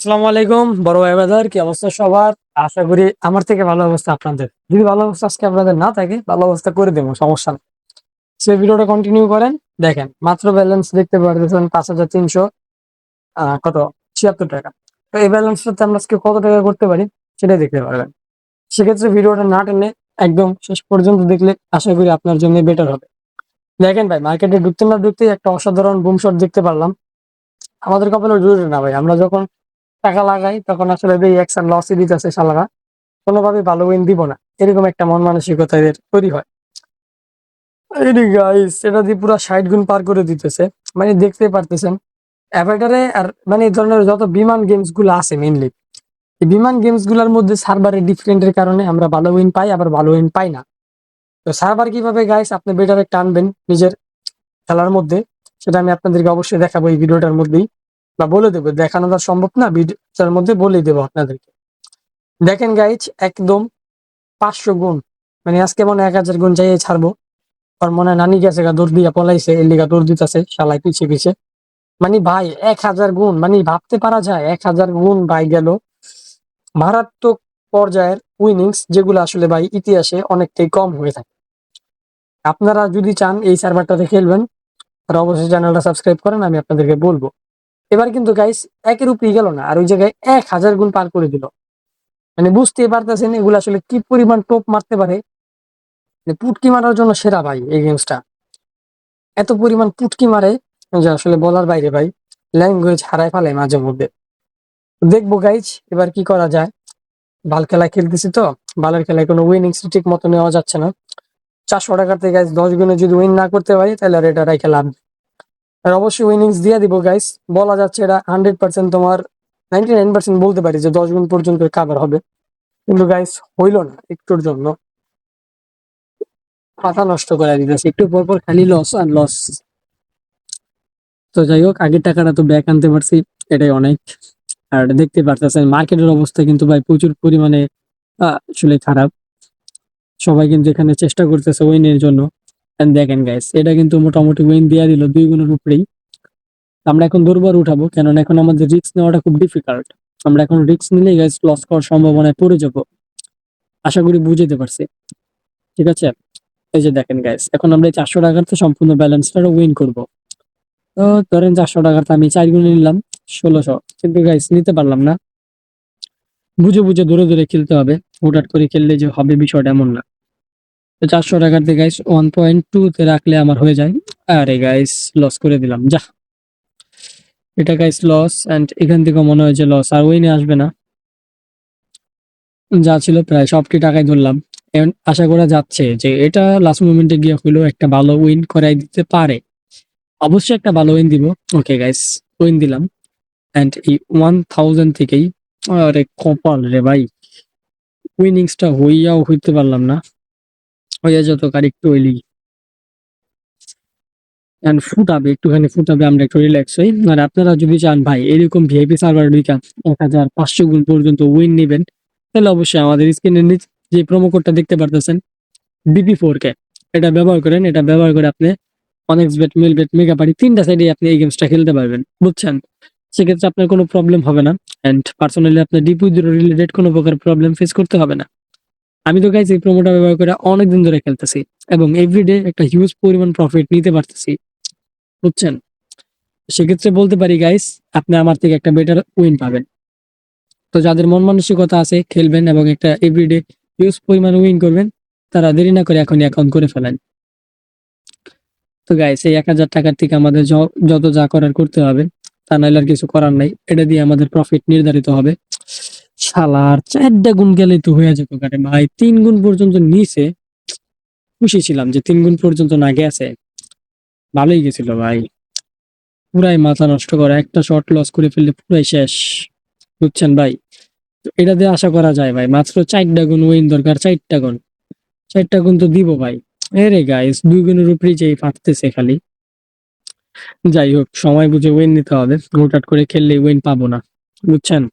আসসালামু আলাইকুম বড় ভাই ব্রাদার, কি অবস্থা সবার? আশা করি আমার থেকে ভালো অবস্থা আপনাদের। যদি ভালো অবস্থা আজকে আপনাদের না থাকে, ভালো অবস্থা করে দেবো, সমস্যা নেই। সেই ভিডিওটা কন্টিনিউ করেন। দেখেন, মাত্র ব্যালেন্স দেখতে পারতেছেন 5,300 কত 76 টাকা। তো এই ব্যালেন্সটাতে আমরা আজকে কত টাকা করতে পারি সেটাই দেখতে পারবেন। সেক্ষেত্রে ভিডিওটা না টেনে একদম শেষ পর্যন্ত দেখলে আশা করি আপনার জন্য বেটার হবে। দেখেন ভাই, মার্কেটে ঢুকতে না ঢুকতেই একটা অসাধারণ বুম শট দেখতে পারলাম। আমাদের কপালে জরুরি না ভাই, আমরা যখন টাকা লাগাই তখন আসলে এই একসাথে লসই দিতেছে শালারা, কোনোভাবে ভালো উইন দিব না, এরকম একটা মন মানসিকতা এদের তৈরি হয়। এই গাইস, এটা দিয়ে পুরো 60 গুণ পার করে দিতেছে। মানে দেখতে পারতেছেন অ্যাভাটারে। আর মানে এই ধরনের যত বিমান গেমস গুলো আছে মেইনলি, এই বিমান গেমস গুলোর মধ্যে সার্ভারের ডিফারেন্টের কারণে আমরা ভালো উইন পাই, আবার ভালো উইন পাই না। তো সার্ভার কিভাবে গাইস আপনি বেটারে টানবেন নিজের খেলার মধ্যে, সেটা আমি আপনাদেরকে অবশ্যই দেখাবো এই ভিডিওটার মধ্যেই, বা বলে দেবো। দেখানো তো আর সম্ভব না, ভিডিওটার মধ্যে বলেই দেবো আপনাদেরকে। দেখেন গাইজ, একদম 500 গুণ, মানে আজকে মনে হয় 1000 গুণ চাইয়ে ছাড়বো। আর মনে হয় নানি গেছে গা, দৌড় দিয়া পলাইছে, এর লিগা দৌড় দিতেছে শালাই পিছে পিছে। মানে ভাই 1000 গুণ, মানে ভাবতে পারা যায় 1000 গুণ ভাই গেল। মারাত্মক পর্যায়ের উইনিংস, যেগুলো আসলে ভাই ইতিহাসে অনেকটাই কম হয়ে থাকে। আপনারা যদি চান এই সার্ভারটাতে খেলবেন, আর অবশ্যই চ্যানেলটা সাবস্ক্রাইব করেন, আমি আপনাদেরকে বলবো। এবার কিন্তু গাইস একের উপরেই গেল না, আর ওই জায়গায় 1000 গুণ পার করে দিল। মানে বুঝতেই পারতেছেন এগুলো আসলে কি পরিমাণ টোপ মারতে পারে। মানে পুটকি মারার জন্য সেরা ভাই এই গেমসটা। এত পরিমাণ পুটকি মারে যে আসলে বলার বাইরে ভাই, ল্যাঙ্গুয়েজ হারায় ফেলে মাঝে মধ্যে। দেখবো গাইজ এবার কি করা যায়। ভাল খেলা খেলতেছি তো, ভালোর খেলায় কোনো উইনিংস ঠিক মতো নেওয়া যাচ্ছে না। 400 টাকাতে গাইজ 10 গুণে যদি উইন না করতে পারি, তাহলে আর এটা রাইখে লাভ নেই। আর অবশ্যই উইনিংস দিয়ে দিব গাইজ। বলা যাচ্ছে এটা 100% তোমার, 99% বলতে পারি যে 10 গুণ পর্যন্ত কাভার হবে। কিন্তু গাইজ হইল না একটুর জন্য, মাথা নষ্ট করে দিতেছে একটু পর পর, খালি লস আর লস। তো যাই হোক, আগের টাকাটা তো ব্যাক আনতে পারছি, এটাই অনেক। আর দেখতে পারতেছেন মার্কেটের অবস্থা কিন্তু ভাই প্রচুর পরিমাণে আসলে খারাপ। সবাই কিন্তু এখানে চেষ্টা করতেছে উইনের জন্য। And দেখেন গাইস, এটা কিন্তু মোটামুটি উইন দিয়ে দিল 2 গুণের উপরেই। আমরা এখন দুর্বার উঠাবো, কেননা এখন আমাদের রিস্ক নেওয়াটা খুব ডিফিকাল্ট। আমরা এখন রিস্ক নিলে গাইস লস করার সম্ভাবনায় পড়ে যাবো। আশা করি বুঝতে পারছি, ঠিক আছে? এই যে দেখেন গাইস, এখন আমরা এই 400 টাকাতে সম্পূর্ণ ব্যালেন্সটা উইন করব। তো ধরেন 400 টাকাতে আমি 4 গুণে নিলাম 1600, কিন্তু গাইস নিতে পারলাম না। বুঝে বুঝে ধরে ধরে খেলতে হবে, হুটহাট করে খেললে যে হবে বিষয়টা এমন না। তো 400 টাকাতে গাইস 1.2 তে রাখলে আমার হয়ে যায়। আরে গাইস লস করে দিলাম, যা। এটা গাইস লস, এন্ড এখান থেকে মনে হয় যে লস আর উইনে আসবে না। যা ছিল প্রায় সবটি টাকায় ধরলাম। এখন আশা করা যাচ্ছে যে এটা লাস্ট মোমেন্টে গিয়ে হইলেও একটা ভালো উইন করাই দিতে পারে। অবশ্যই একটা ভালো উইন দিব। ওকে গাইস, উইন দিলাম। এন্ড এই 1000 থেকেই, আরে কপাল রে ভাই, উইনিংসটা হইয়াও হইতে পারলাম না। হইয়া যত কার একটু হইলি এন্ড ফুটাবে, একটুখানি ফুটাবে, আমরা একটু রিল্যাক্স হই। আর আপনারা যদি চান ভাই এরকম ভিআইপি সার্ভার ঢুইকা 1500 গুণ পর্যন্ত উইন নেবেন, তাহলে অবশ্যই আমাদের স্ক্রিনের নিচ যে প্রোমো কোডটা দেখতে পারতেছেন, BP4K, এটা ব্যবহার করেন। এটা ব্যবহার করে আপনি অনেক্স বেট, মিল বেট, মেগা পার্টি 3টা সাইডে আপনি এই গেমসটা খেলতে পারবেন, বুঝছেন? সেক্ষেত্রে আপনার কোনো প্রবলেম হবে না। এন্ড পার্সোনালি আপনার ডিপোজিট রিলেটেড কোনো প্রকার প্রবলেম ফেস করতে হবে না। আমি তো গাইজ এই প্রোমোটা ব্যবহার করে অনেকদিন ধরে খেলতেছি, এবং এভরিডে একটা হিউজ পরিমাণ প্রফিট নিতে পারতেছি, বুঝছেন? সেক্ষেত্রে বলতে পারি গাইস, আপনি আমার থেকে একটা বেটার উইন পাবেন। তো যাদের মন মানসিকতা আছে খেলবেন এবং একটা এভরিডে হিউজ পরিমাণ উইন করবেন, তারা দেরি না করে এখনই অ্যাকাউন্ট করে ফেলেন। তো গাইস, এই 1000 টাকার থেকে আমাদের যত যা করার করতে হবে, তা নাহলে আর কিছু করার নাই। এটা দিয়ে আমাদের প্রফিট নির্ধারিত হবে। শালার 4টা গুণ গেলেই তো হয়ে যেত কাটে ভাই, 3 গুণ পর্যন্ত নিচে। খুশি ছিলাম যে 3 গুণ পর্যন্ত না গেছে, ভালোই গেছিল ভাই। পুরাই মাথা নষ্ট করা, একটা শট লস করে ফেললে পুরাই শেষ, বুঝছেন ভাই? তো এটা দিয়ে আশা করা যায় ভাই, মাত্র 4টা গুণ উইন দরকার, 4টা গুণ। 4টা গুণ তো দিব ভাই। এরে গাইস, 2 গুণের উপরেই যেই ফাটতেছে খালি। যাই হোক, সময় বুঝে উইন নিতে হবে, হুটহাট করে খেললে উইন পাবো না, বুঝছেন?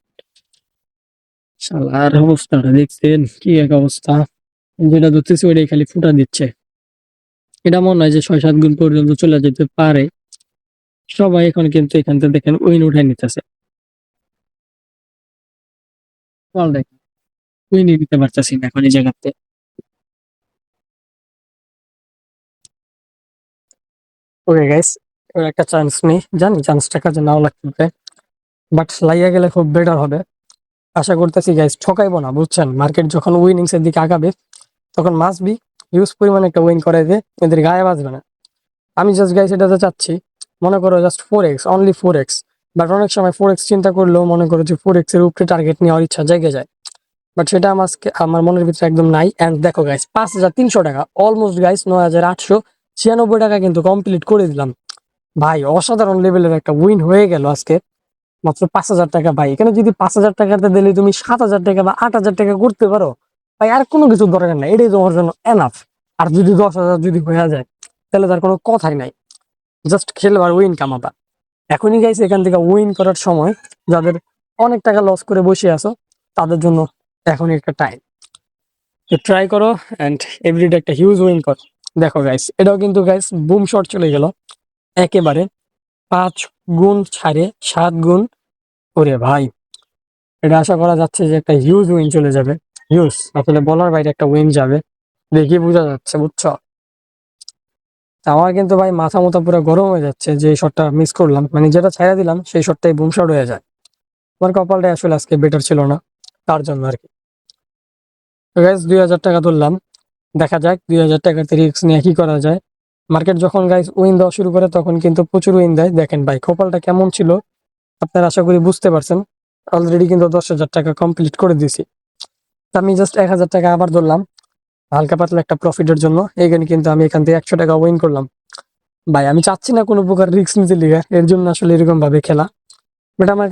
শালার অবস্থাটা দেখছেন কি এক অবস্থা, যেটা ধরতেছে ওইটাই খালি ফুটা দিচ্ছে। এটা মনে হয় যে 6-7 গুণ পর্যন্ত চলে যেতে পারে। সবাই এখন কিন্তু এখান থেকে দেখেন উইন উঠাই নিতেছে। বল দেখ, তুই নিয়ে নিতে পারতেছি না এখন এই জায়গাতে। ওকে গাইস, এবার একটা চান্স নেই, জানি চান্সটা কাজে নাও লাগতে পারে, বাট লাইয়া গেলে খুব বেটার হবে। আশা করতেছি গাইস ঠকাইবো না, বুঝছেন? মার্কেট যখন উইনিংস এর দিকে আগাবে তখন মাস্ট বি হিউজ পরিমাণে একটা উইন করে দিয়ে এদের গায়ে বাজবে না। আমি জাস্ট গাইস এটাতে চাচ্ছি, মনে করো just 4x, only 4x। But অনেক সময় 4x চিন্তা করলেও মনে করো যে 4x এর উপরে টার্গেট নেওয়ার ইচ্ছা জেগে যায়, বাট সেটা আমার মনের ভিতরে একদম নাই। অ্যান্ড দেখো গাইস, 5,300 টাকা, অলমোস্ট গাইস 9,896 টাকা কিন্তু কমপ্লিট করে দিলাম। ভাই অসাধারণ লেভেলের একটা উইন হয়ে গেল আজকে, মাত্র 5,000 টাকা। ভাই এখানে যদি 5,000 টাকাতে দিলে তুমি 7,000 টাকা বা 8,000 টাকা করতে পারো, ভাই আর কোনো কিছু দরকার নাই, এটাই তোমার জন্য এনাফ। আর যদি 10,000 যদি হয়ে যায় তাহলে তার কোনো কথাই নাই, জাস্ট খেলবার উইন কামাবা। এখনই গাইছে এখান থেকে উইন করার সময়, যাদের অনেক টাকা লস করে বসে আছো তাদের জন্য এখনই একটা টাইম। তো ট্রাই করো অ্যান্ড এভরিডে একটা হিউজ উইন কর। দেখো গাইস, এটাও কিন্তু গাইস বুম শট চলে গেল একেবারে, 5 গুণ ছাড়ে 7 গুণ। ওরে ভাই, এটা আশা করা যাচ্ছে যে একটা হিউজ উইন চলে যাবে। হিউজ আসলে বলার বাইরে একটা উইন যাবে, দেখে বোঝা যাচ্ছে, বুঝছো? তা আমার কিন্তু ভাই মাথা মোথা পুরো গরম হয়ে যাচ্ছে যে এই শটটা মিস করলাম, মানে যেটা ছাইড়া দিলাম সেই শটটাই বুম শট হয়ে যায়। আমার কপালটা আসলে আজকে বেটার ছিল না, তার জন্য আর কি। তো গাইস 2,000 টাকা তুললাম, দেখা যাক 2,000 টাকাতে রিস্ক নিয়ে কি করা যায়। মার্কেট যখন গাইস উইন দেওয়া শুরু করে তখন কিন্তু প্রচুর উইন দেয়। দেখেন ভাই কপালটা কেমন ছিল, আপনারা আশা করি বুঝতে পারছেন। অলরেডি কিন্তু 10,000 টাকা কমপ্লিট করে দিছি। তা আমি জাস্ট 1,000 টাকা আবার ধরলাম হালকা পাতলা একটা প্রফিটের জন্য। এইখানে কিন্তু আমি এখান থেকে 100 টাকা উইন করলাম। ভাই আমি চাচ্ছি না কোনো প্রকার রিস্ক নিতে লিগা, এর জন্য আসলে এরকম ভাবে খেলা, বাট আমার